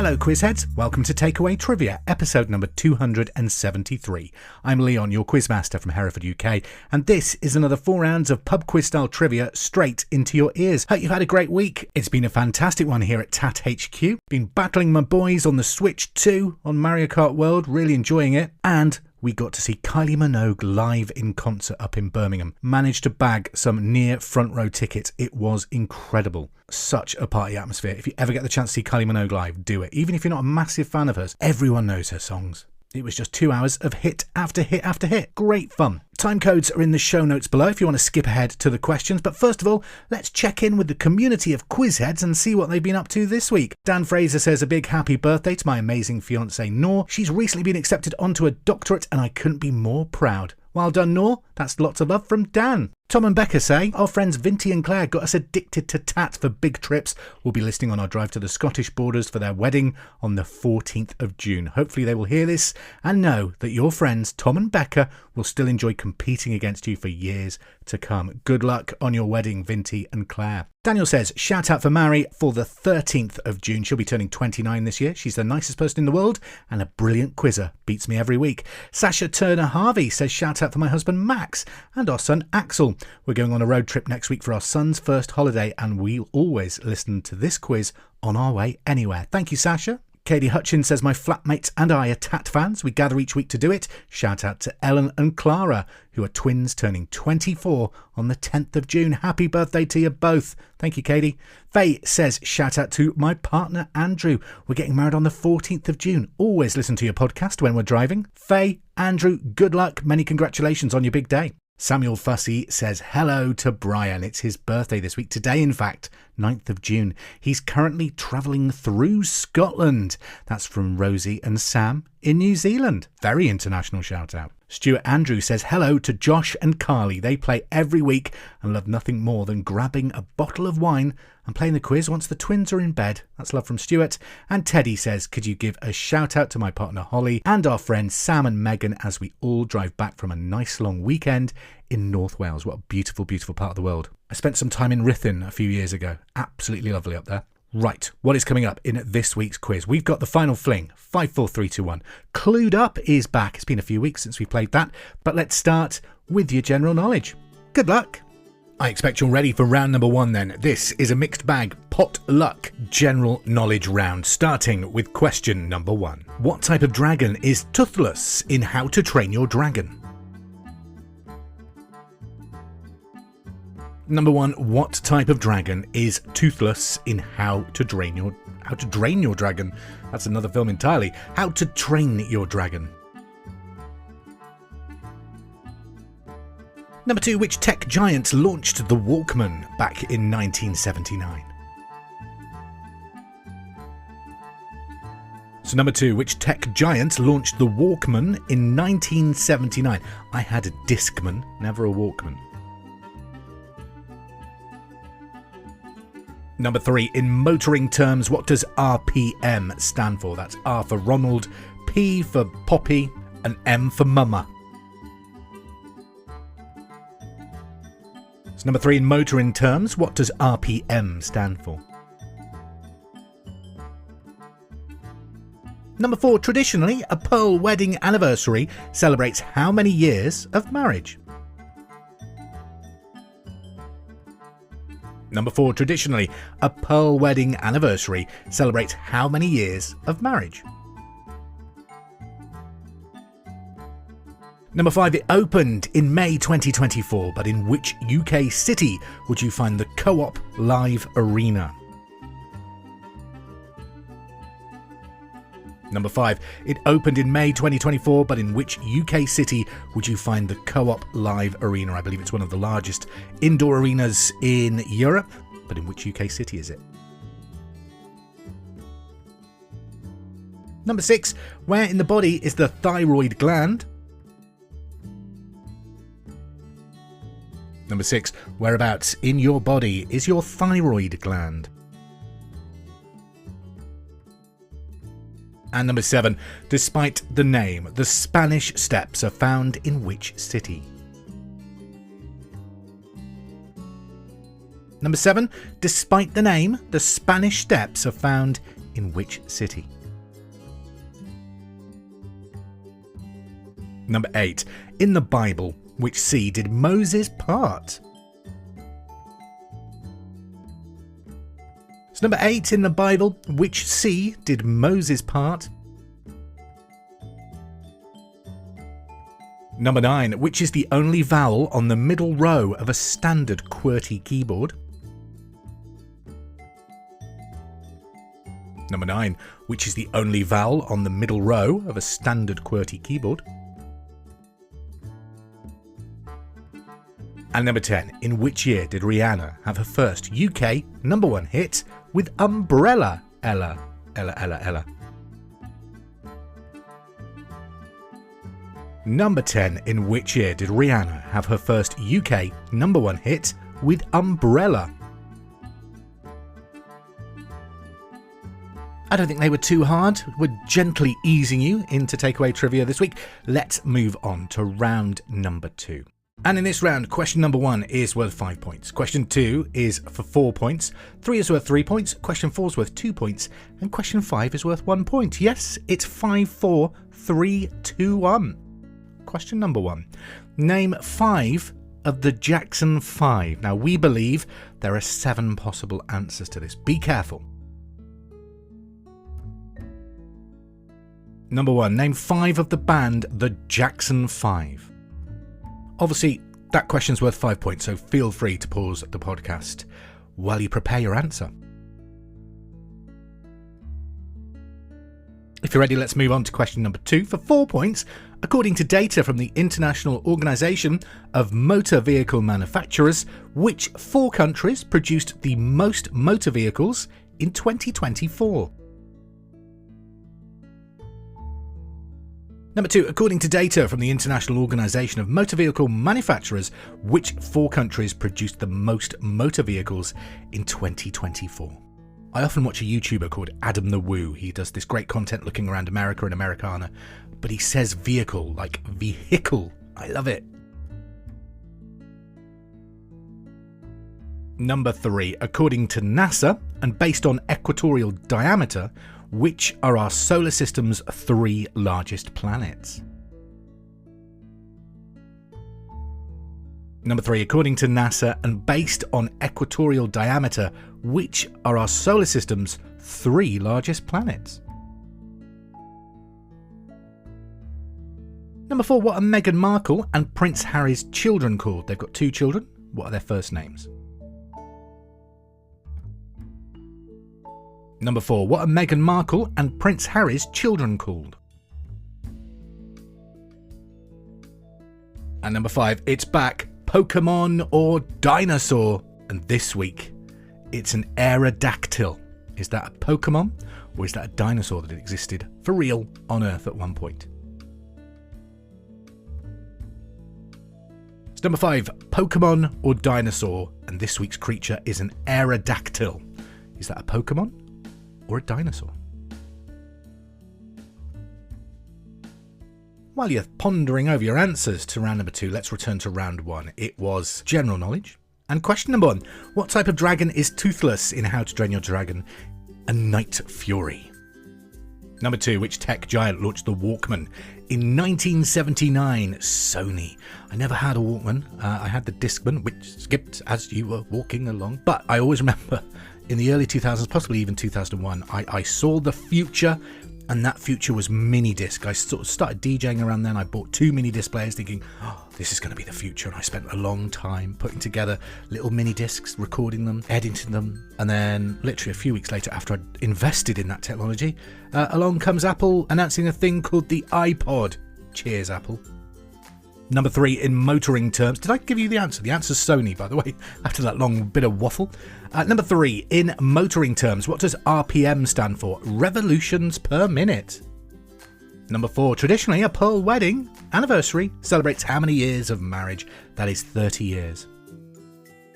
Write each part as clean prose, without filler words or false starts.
Hello Quizheads, welcome to Takeaway Trivia, episode number 273. I'm Leon, your quizmaster from Hereford, UK, and this is another 4 rounds of pub quiz style trivia straight into your ears. Hope you've had a great week. It's been a fantastic one here at TAT HQ. Been battling my boys on the Switch 2 on Mario Kart World, really enjoying it, and we got to see Kylie Minogue live in concert up in Birmingham. Managed to bag some near front row tickets. It was incredible. Such a party atmosphere. If you ever get the chance to see Kylie Minogue live, do it. Even if you're not a massive fan of hers, everyone knows her songs. It was just 2 hours of hit after hit after hit. Great fun. Time codes are in the show notes below if you want to skip ahead to the questions. But first of all, let's check in with the community of Quizheads and see what they've been up to this week. Dan Fraser says a big happy birthday to my amazing fiancée Noor. She's recently been accepted onto a doctorate and I couldn't be more proud. Well done, Noor. That's lots of love from Dan. Tom and Becca say, our friends Vinty and Claire got us addicted to tat for big trips. We'll be listening on our drive to the Scottish borders for their wedding on the 14th of June. Hopefully they will hear this and know that your friends Tom and Becca will still enjoy competing against you for years to come. Good luck on your wedding, Vinty and Claire. Daniel says, shout out for Mary for the 13th of June. She'll be turning 29 this year. She's the nicest person in the world and a brilliant quizzer. Beats me every week. Sasha Turner Harvey says, shout out for my husband Max and our son Axel. We're going on a road trip next week for our son's first holiday and we'll always listen to this quiz on our way anywhere. Thank you, Sasha. Katie Hutchins says, my flatmates and I are TAT fans. We gather each week to do it. Shout out to Ellen and Clara, who are twins turning 24 on the 10th of June. Happy birthday to you both. Thank you, Katie. Faye says, shout out to my partner, Andrew. We're getting married on the 14th of June. Always listen to your podcast when we're driving. Faye, Andrew, good luck. Many congratulations on your big day. Samuel Fussy says hello to Brian. It's his birthday this week. Today, in fact, 9th of June. He's currently travelling through Scotland. That's from Rosie and Sam in New Zealand. Very international shout out. Stuart Andrew says hello to Josh and Carly. They play every week and love nothing more than grabbing a bottle of wine and playing the quiz once the twins are in bed. That's love from Stuart. And Teddy says, could you give a shout out to my partner Holly and our friends Sam and Megan as we all drive back from a nice long weekend in North Wales. What a beautiful, beautiful part of the world. I spent some time in Ruthin a few years ago. Absolutely lovely up there. Right, what is coming up in this week's quiz? We've got the final fling, 5, 4, 3, 2, 1. Clued Up is back. It's been a few weeks since we played that, but let's start with your general knowledge. Good luck. I expect you're ready for round number 1 then. This is a mixed bag pot luck general knowledge round, starting with question number 1. What type of dragon is Toothless in How to Train Your Dragon? Number 1, what type of dragon is Toothless in How to Drain Your Dragon? That's another film entirely. How to Train Your Dragon. Number 2, which tech giant launched the Walkman back in 1979? So number 2, which tech giant launched the Walkman in 1979? I had a Discman, never a Walkman. Number 3, in motoring terms, what does RPM stand for? That's R for Ronald, P for Poppy, and M for Mama. So number 3, in motoring terms, what does RPM stand for? Number 4, traditionally, a pearl wedding anniversary celebrates how many years of marriage? Number 4, traditionally, a pearl wedding anniversary celebrates how many years of marriage? Number 5, it opened in May 2024, but in which UK city would you find the Co-op Live Arena? Number 5, it opened in May 2024, but in which UK city would you find the Co-op Live Arena? I believe it's one of the largest indoor arenas in Europe, but in which UK city is it? Number 6, where in the body is the thyroid gland? Number 6, whereabouts in your body is your thyroid gland? And number 7, despite the name, the Spanish Steps are found in which city? Number 7, despite the name, the Spanish Steps are found in which city? Number 8. In the Bible, which sea did Moses part? So number 8. In the Bible, which sea did Moses part? Number 9. Which is the only vowel on the middle row of a standard QWERTY keyboard? Number 9. Which is the only vowel on the middle row of a standard QWERTY keyboard? And number 10. In which year did Rihanna have her first UK #1 hit with Umbrella, Ella, Ella, Ella, Ella? Number 10. In which year did Rihanna have her first UK #1 hit with Umbrella? I don't think they were too hard. We're gently easing you into takeaway trivia this week. Let's move on to round number 2. And in this round, question number 1 is worth 5 points. Question 2 is for 4 points. 3 is worth 3 points. Question 4 is worth 2 points. And question 5 is worth 1 point. Yes, it's 5, 4, 3, 2, 1. Question number 1. Name 5 of the Jackson 5. Now, we believe there are 7 possible answers to this. Be careful. Number 1. Name 5 of the band the Jackson 5. Obviously, that question's worth 5 points, so feel free to pause the podcast while you prepare your answer. If you're ready, let's move on to question number 2 for 4 points. According to data from the International Organization of Motor Vehicle Manufacturers, which 4 countries produced the most motor vehicles in 2024? Number 2, according to data from the International Organization of Motor Vehicle Manufacturers, which 4 countries produced the most motor vehicles in 2024? I often watch a YouTuber called Adam the Woo. He does this great content looking around America and Americana, but he says vehicle like vehicle. I love it. Number 3, according to NASA, and based on equatorial diameter, which are our solar system's 3 largest planets? Number 3, according to NASA, and based on equatorial diameter, which are our solar system's 3 largest planets? Number 4, what are Meghan Markle and Prince Harry's children called? They've got 2 children. What are their first names? Number 4, what are Meghan Markle and Prince Harry's children called? And number 5, it's back, Pokemon or dinosaur? And this week, it's an aerodactyl. Is that a Pokemon or is that a dinosaur that existed for real on Earth at one point? So number 5, Pokemon or dinosaur? And this week's creature is an aerodactyl. Is that a Pokemon or a dinosaur? While you're pondering over your answers to round number 2, let's return to round 1. It was general knowledge. And question number 1, what type of dragon is Toothless in How to Train Your Dragon? A Night Fury. Number 2, which tech giant launched the Walkman in 1979? Sony. I never had a Walkman. I had the Discman, which skipped as you were walking along. But I always remember in the early 2000s, possibly even 2001, I saw the future, and that future was mini disc. I sort of started DJing around then. I bought 2 mini disc players thinking, oh, this is going to be the future. And I spent a long time putting together little mini discs, recording them, editing them. And then literally a few weeks later, after I'd invested in that technology, along comes Apple announcing a thing called the iPod. Cheers, Apple. Number 3, in motoring terms. Did I give you the answer? The answer's Sony, by the way, after that long bit of waffle. Number 3, in motoring terms, what does RPM stand for? Revolutions per minute. Number 4, traditionally a pearl wedding anniversary celebrates how many years of marriage? That is 30 years.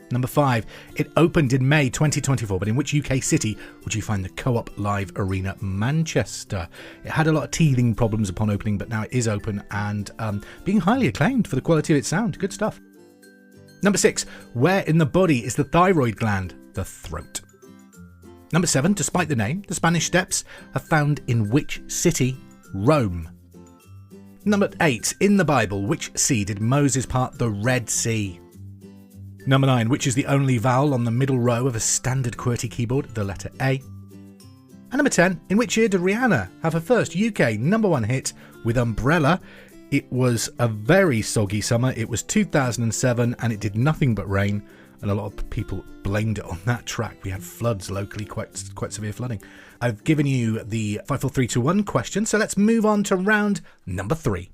Number 5, it opened in May 2024, but in which UK city would you find the Co-op Live Arena? Manchester. It had a lot of teething problems upon opening, but now it is open and being highly acclaimed for the quality of its sound. Good stuff. Number 6, where in the body is the thyroid gland? The throat. Number 7, despite the name, the Spanish Steps are found in which city? Rome. Number 8, in the Bible, which sea did Moses part the Red Sea? Number 9, which is the only vowel on the middle row of a standard QWERTY keyboard? The letter A. And number 10, in which year did Rihanna have her first UK number 1 hit with Umbrella? It was a very soggy summer. It was 2007 and it did nothing but rain. And a lot of people blamed it on that track. We had floods locally, quite severe flooding. I've given you the 5, 4, 3, 2, 1 question, so let's move on to round number 3.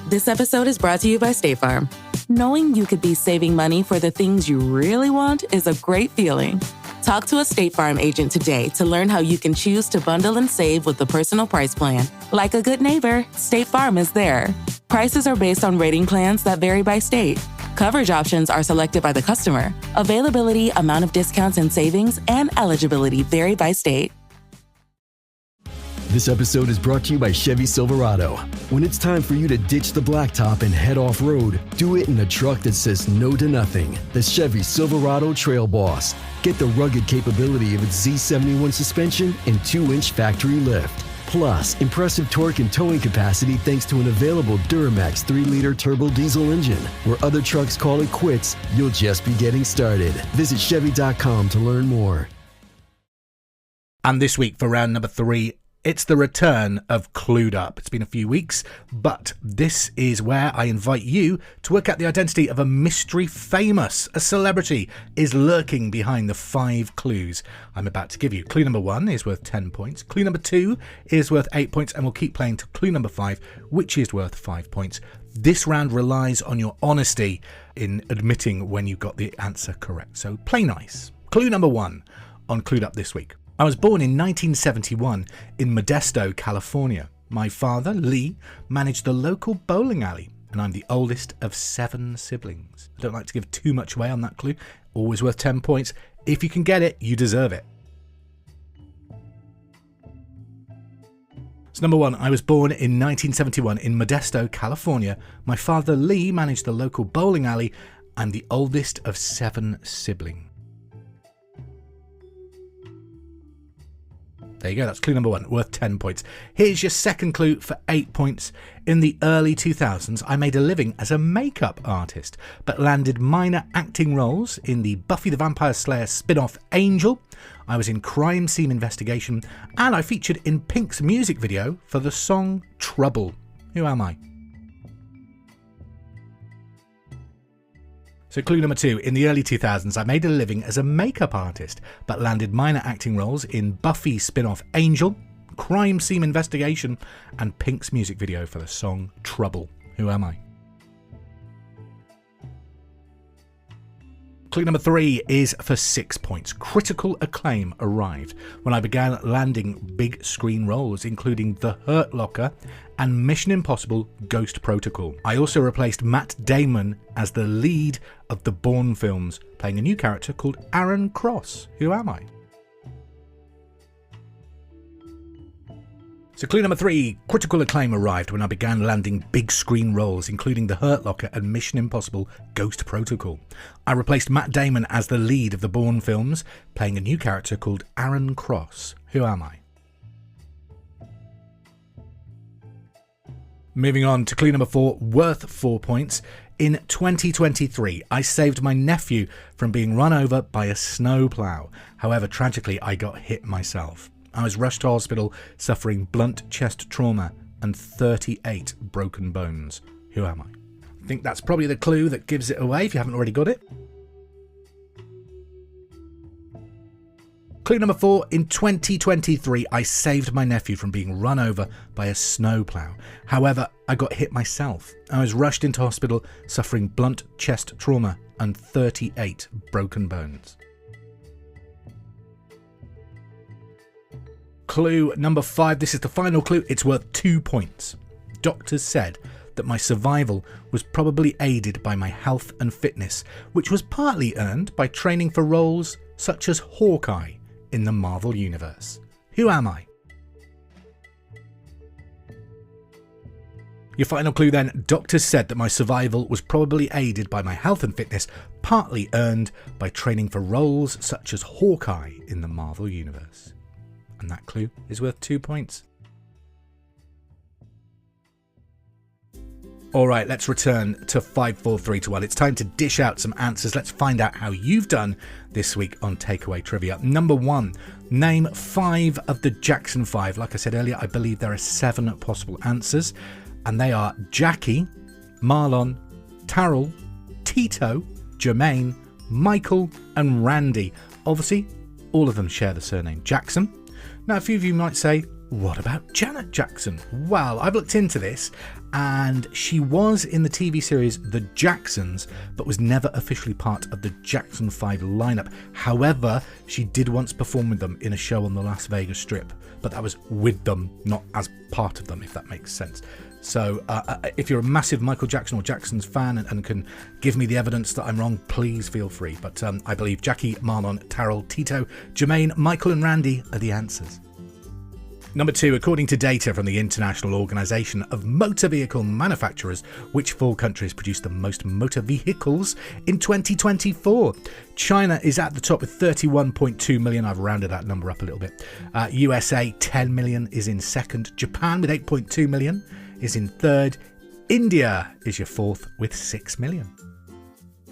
This episode is brought to you by State Farm. Knowing you could be saving money for the things you really want is a great feeling. Talk to a State Farm agent today to learn how you can choose to bundle and save with the Personal Price Plan. Like a good neighbor, State Farm is there. Prices are based on rating plans that vary by state. Coverage options are selected by the customer. Availability, amount of discounts and savings, and eligibility vary by state. This episode is brought to you by Chevy Silverado. When it's time for you to ditch the blacktop and head off-road, do it in a truck that says no to nothing. The Chevy Silverado Trail Boss. Get the rugged capability of its Z71 suspension and 2-inch factory lift. Plus, impressive torque and towing capacity thanks to an available Duramax 3-liter turbo diesel engine. Where other trucks call it quits, you'll just be getting started. Visit Chevy.com to learn more. And this week for round number 3, it's the return of Clued Up. It's been a few weeks, but this is where I invite you to work out the identity of a mystery famous. A celebrity is lurking behind the 5 clues I'm about to give you. Clue number 1 is worth 10 points. Clue number 2 is worth 8 points, and we'll keep playing to clue number 5, which is worth 5 points. This round relies on your honesty in admitting when you got the answer correct. So play nice. Clue number 1 on Clued Up this week. I was born in 1971 in Modesto, California. My father, Lee, managed the local bowling alley, and I'm the oldest of 7 siblings. I don't like to give too much away on that clue. Always worth 10 points. If you can get it, you deserve it. So number 1, I was born in 1971 in Modesto, California. My father, Lee, managed the local bowling alley. I'm the oldest of 7 siblings. There you go, that's clue number 1, worth 10 points. Here's your second clue for 8 points. In the early 2000s, I made a living as a makeup artist, but landed minor acting roles in the Buffy the Vampire Slayer spin-off Angel. I was in Crime Scene Investigation, and I featured in Pink's music video for the song Trouble. Who am I? So clue number 2, in the early 2000s I made a living as a makeup artist, but landed minor acting roles in Buffy spin-off Angel, Crime Scene Investigation, and Pink's music video for the song Trouble. Who am I? Clue number 3 is for 6 points. Critical acclaim arrived when I began landing big screen roles, including The Hurt Locker and Mission Impossible Ghost Protocol. I also replaced Matt Damon as the lead of the Bourne films, playing a new character called Aaron Cross. Who am I? So clue number 3, critical acclaim arrived when I began landing big screen roles, including The Hurt Locker and Mission Impossible Ghost Protocol. I replaced Matt Damon as the lead of the Bourne films, playing a new character called Aaron Cross. Who am I? Moving on to clue number 4, worth 4 points. In 2023, I saved my nephew from being run over by a snowplow. However, tragically, I got hit myself. I was rushed to hospital suffering blunt chest trauma and 38 broken bones. Who am I? I think that's probably the clue that gives it away if you haven't already got it. Clue number 4, in 2023, I saved my nephew from being run over by a snowplow. However, I got hit myself. I was rushed into hospital suffering blunt chest trauma and 38 broken bones. Clue number 5, this is the final clue, it's worth 2 points. Doctors said that my survival was probably aided by my health and fitness, which was partly earned by training for roles such as Hawkeye in the Marvel Universe. Who am I? Your final clue then, doctors said that my survival was probably aided by my health and fitness, partly earned by training for roles such as Hawkeye in the Marvel Universe. And that clue is worth 2 points. Alright, let's return to 5, 4, 3, 2, 1. It's time to dish out some answers. Let's find out how you've done this week on Takeaway Trivia. Number 1, name 5 of the Jackson 5. Like I said earlier, I believe there are 7 possible answers. And they are Jackie, Marlon, Tarrell, Tito, Jermaine, Michael and Randy. Obviously, all of them share the surname Jackson. Now, a few of you might say, what about Janet Jackson? Well, I've looked into this, and she was in the TV series The Jacksons, but was never officially part of the Jackson 5 lineup. However, she did once perform with them in a show on the Las Vegas Strip, but that was with them, not as part of them, if that makes sense. So if you're a massive Michael Jackson or Jacksons fan and can give me the evidence that I'm wrong, please feel free. But I believe Jackie, Marlon, Tarrell, Tito, Jermaine, Michael and Randy are the answers. Number 2, according to data from the International Organization of Motor Vehicle Manufacturers, which 4 countries produced the most motor vehicles in 2024? China is at the top with 31.2 million. I've rounded that number up a little bit. USA, 10 million is in second. Japan with 8.2 million is in third. India is your fourth with 6 million.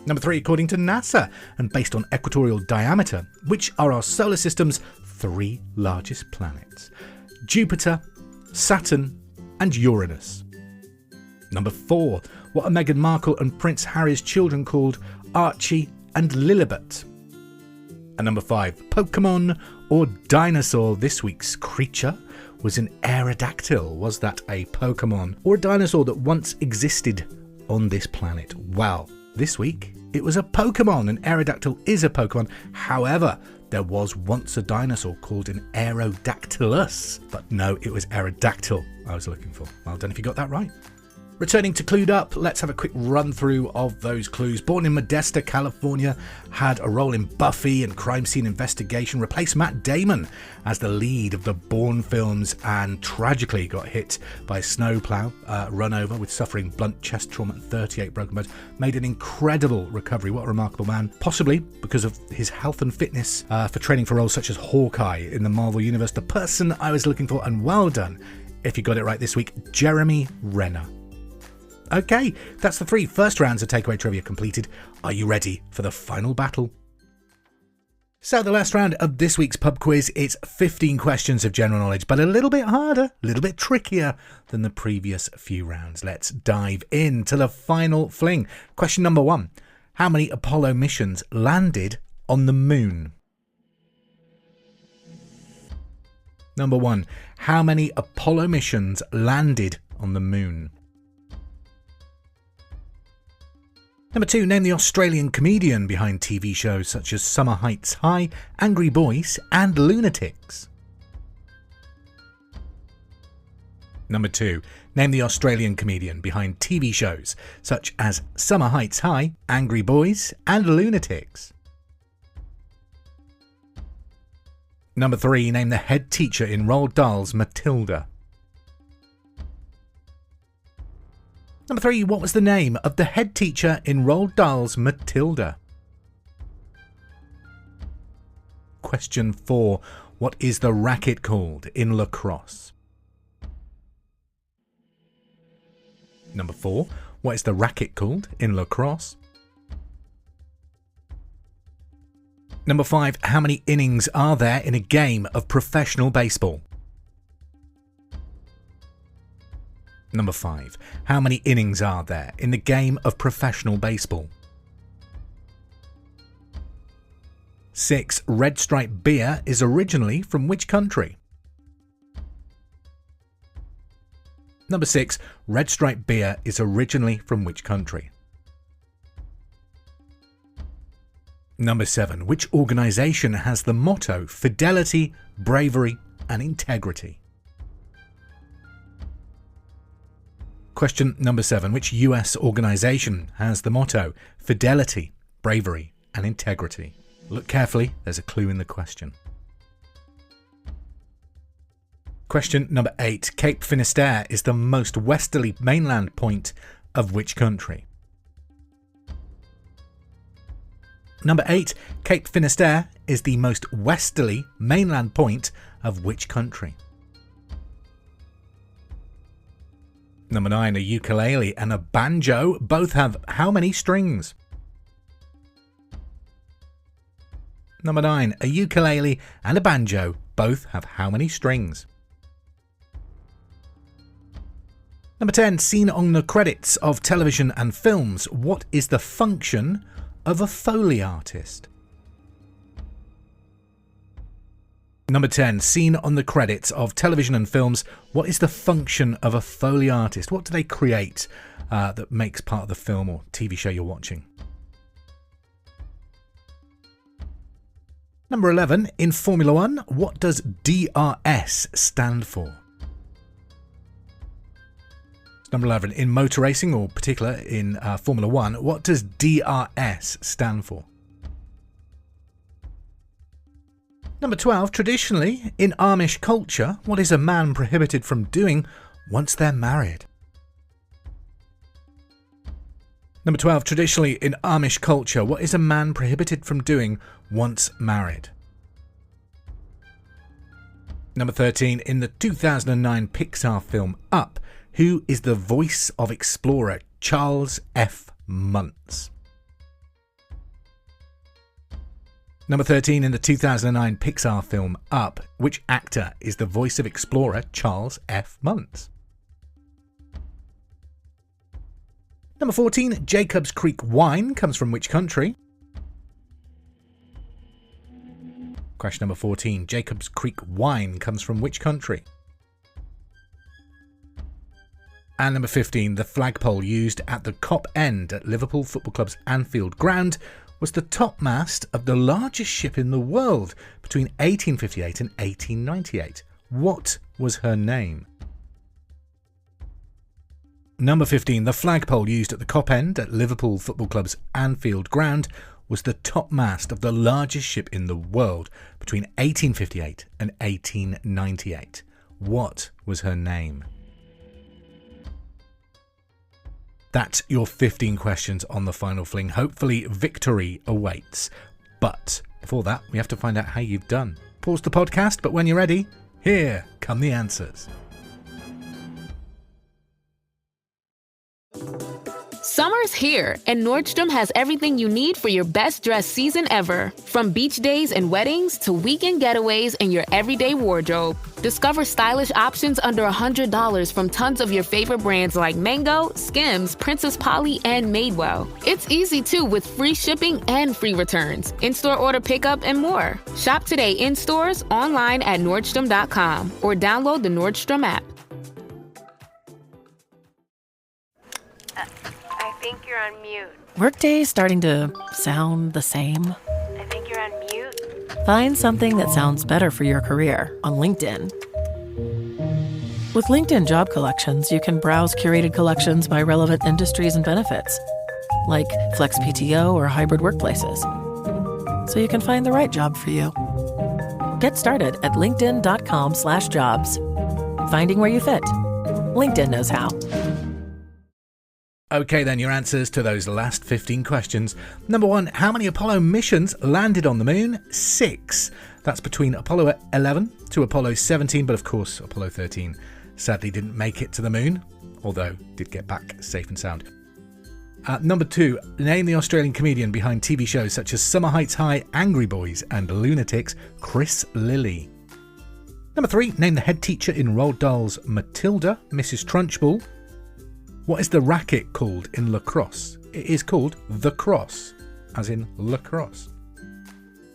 Number 3, according to NASA, and based on equatorial diameter, which are our solar system's 3 largest planets? Jupiter, Saturn and Uranus. Number 4, what are Meghan Markle and Prince Harry's children called? Archie and Lilibet. And number 5, Pokemon or dinosaur? This week's creature was an Aerodactyl. Was that a Pokemon or a dinosaur that once existed on this planet? Well, this week it was a Pokemon. An Aerodactyl is a Pokemon. However, there was once a dinosaur called an Aerodactylus. But no, it was Aerodactyl I was looking for. Well done if you got that right. Returning to Clued Up, let's have a quick run through of those clues. Born in Modesto, California, had a role in Buffy and Crime Scene Investigation, replaced Matt Damon as the lead of the Bourne films, and tragically got hit by a snowplow, run over with suffering blunt chest trauma and 38 broken bones. Made an incredible recovery. What a remarkable man. Possibly because of his health and fitness for training for roles such as Hawkeye in the Marvel Universe. The person I was looking for, and well done if you got it right this week, Jeremy Renner. Okay, that's the 3 first rounds of Takeaway Trivia completed. Are you ready for the final battle? So the last round of this week's pub quiz, it's 15 questions of general knowledge, but a little bit harder, a little bit trickier than the previous few rounds. Let's dive into the final fling. Question number 1. How many Apollo missions landed on the moon? Number 1. How many Apollo missions landed on the moon? Number 2, name the Australian comedian behind TV shows such as Summer Heights High, Angry Boys and Lunatics. Number 2, name the Australian comedian behind TV shows such as Summer Heights High, Angry Boys and Lunatics. Number 3, name the head teacher in Roald Dahl's Matilda. Number 3, what was the name of the head teacher in Roald Dahl's Matilda? Question 4, what is the racket called in lacrosse? Number 4, what is the racket called in lacrosse? Number 5, how many innings are there in a game of professional baseball? Number 5, how many innings are there in the game of professional baseball? 6, Red Stripe beer is originally from which country? Number 6, Red Stripe beer is originally from which country? Number 7, which organisation has the motto fidelity, bravery and integrity? Question number 7, which US organisation has the motto fidelity, bravery and integrity? Look carefully, there's a clue in the question. Question number 8. Cape Finisterre is the most westerly mainland point of which country? Number 8. Cape Finisterre is the most westerly mainland point of which country? Number 9. A ukulele and a banjo both have how many strings? Number 9. A ukulele and a banjo both have how many strings? Number 10. Seen on the credits of television and films, what is the function of a Foley artist? Number 10. Seen on the credits of television and films, what is the function of a Foley artist? What do they create that makes part of the film or TV show you're watching? Number 11. In Formula 1, what does DRS stand for? Number 11. In motor racing, or particular in Formula 1, what does DRS stand for? Number 12. Traditionally, in Amish culture, what is a man prohibited from doing once they're married? Number 12. Traditionally, in Amish culture, what is a man prohibited from doing once married? Number 13. In the 2009 Pixar film Up, who is the voice of explorer Charles F. Muntz? Number 13. In the 2009 Pixar film Up, which actor is the voice of explorer Charles F. Muntz? Number 14. Jacob's Creek wine comes from which country? Question number 14. Jacob's Creek wine comes from which country? And number 15. The flagpole used at the Cop End at Liverpool Football Club's Anfield Ground was the topmast of the largest ship in the world between 1858 and 1898. What was her name? Number 15. The flagpole used at the Cop End at Liverpool Football Club's Anfield Ground was the topmast of the largest ship in the world between 1858 and 1898. What was her name? That's your 15 questions on the final fling. Hopefully victory awaits. But before that, we have to find out how you've done. Pause the podcast, but when you're ready, here come the answers. Summer's here, and Nordstrom has everything you need for your best dress season ever. From beach days and weddings to weekend getaways and your everyday wardrobe. Discover stylish options under $100 from tons of your favorite brands like Mango, Skims, Princess Polly, and Madewell. It's easy too with free shipping and free returns, in-store order pickup, and more. Shop today in stores, online at Nordstrom.com, or download the Nordstrom app. I think you're on mute. Workday's starting to sound the same. I think you're on mute. Find something that sounds better for your career on LinkedIn. With LinkedIn Job Collections, you can browse curated collections by relevant industries and benefits, like flex PTO or hybrid workplaces, so you can find the right job for you. Get started at linkedin.com/jobs. Finding where you fit. LinkedIn knows how. Okay, then, your answers to those last 15 questions. Number 1, how many Apollo missions landed on the moon? 6. That's between Apollo 11 to Apollo 17, but of course Apollo 13 sadly didn't make it to the moon, although did get back safe and sound. Number 2, name the Australian comedian behind TV shows such as Summer Heights High, Angry Boys and Lunatics, Chris Lilly. Number 3, name the head teacher in Roald Dahl's Matilda, Mrs. Trunchbull. What is the racket called in lacrosse? It is called the cross, as in lacrosse.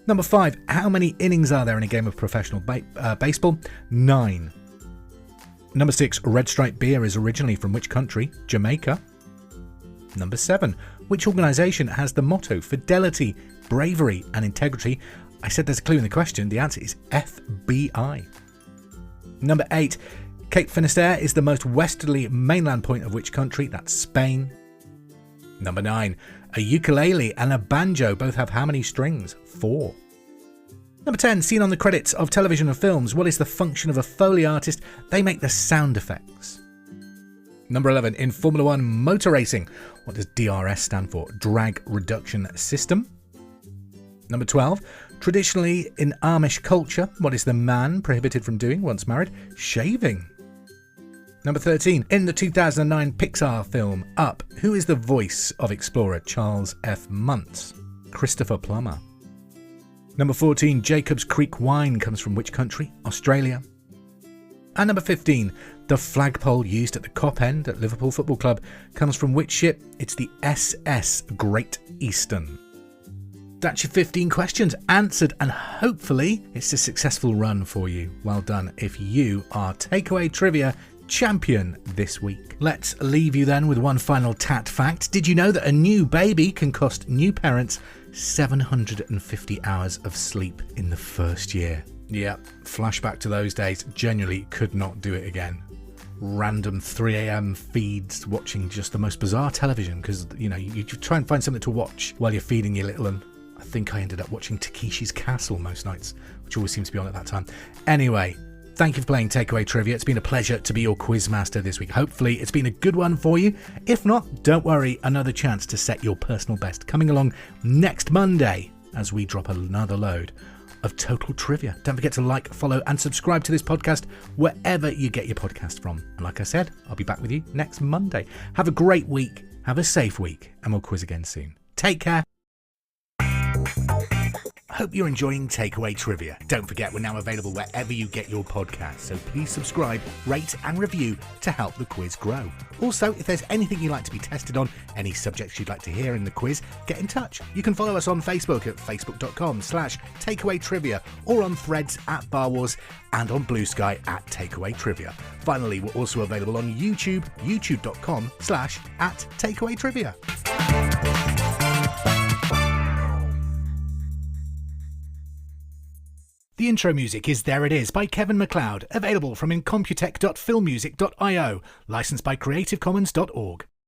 Number 5, how many innings are there in a game of professional baseball? 9. Number 6, Red Stripe beer is originally from which country? Jamaica. Number 7, which organisation has the motto fidelity, bravery and integrity? I said there's a clue in the question. The answer is FBI. Number 8, Cape Finisterre is the most westerly mainland point of which country? That's Spain. Number 9, a ukulele and a banjo both have how many strings? 4. Number 10, seen on the credits of television and films, what is the function of a Foley artist? They make the sound effects. Number 11, in Formula 1 motor racing, what does DRS stand for? Drag Reduction System. Number 12, traditionally in Amish culture, what is the man prohibited from doing once married? Shaving. Number 13, in the 2009 Pixar film Up, who is the voice of explorer Charles F. Muntz? Christopher Plummer. Number 14, Jacob's Creek wine comes from which country? Australia. And number 15, the flagpole used at the Cop End at Liverpool Football Club comes from which ship? It's the SS Great Eastern. That's your 15 questions answered, and hopefully it's a successful run for you. Well done if you are Takeaway Trivia champion this week. Let's leave you then with one final tat fact. Did you know that a new baby can cost new parents 750 hours of sleep in the first year? Yeah, flashback to those days. Genuinely could not do it again. Random 3 a.m. feeds watching just the most bizarre television because, you try and find something to watch while you're feeding your little one. I think I ended up watching Takeshi's Castle most nights, which always seems to be on at that time. Anyway, thank you for playing Takeaway Trivia. It's been a pleasure to be your quizmaster this week. Hopefully it's been a good one for you. If not, don't worry, another chance to set your personal best coming along next Monday as we drop another load of total trivia. Don't forget to like, follow and subscribe to this podcast wherever you get your podcast from. And like I said, I'll be back with you next Monday. Have a great week, have a safe week, and we'll quiz again soon. Take care. Hope you're enjoying Takeaway Trivia. Don't forget, we're now available wherever you get your podcasts, so please subscribe, rate and review to help the quiz grow. Also, if there's anything you'd like to be tested on, any subjects you'd like to hear in the quiz, get in touch. You can follow us on Facebook at facebook.com/takeawaytrivia or on Threads at Bar Wars and on Blue Sky at Takeaway Trivia. Finally, we're also available on YouTube, youtube.com/@takeawaytrivia. The intro music is There It Is by Kevin MacLeod, available from incomputech.filmmusic.io, licensed by creativecommons.org.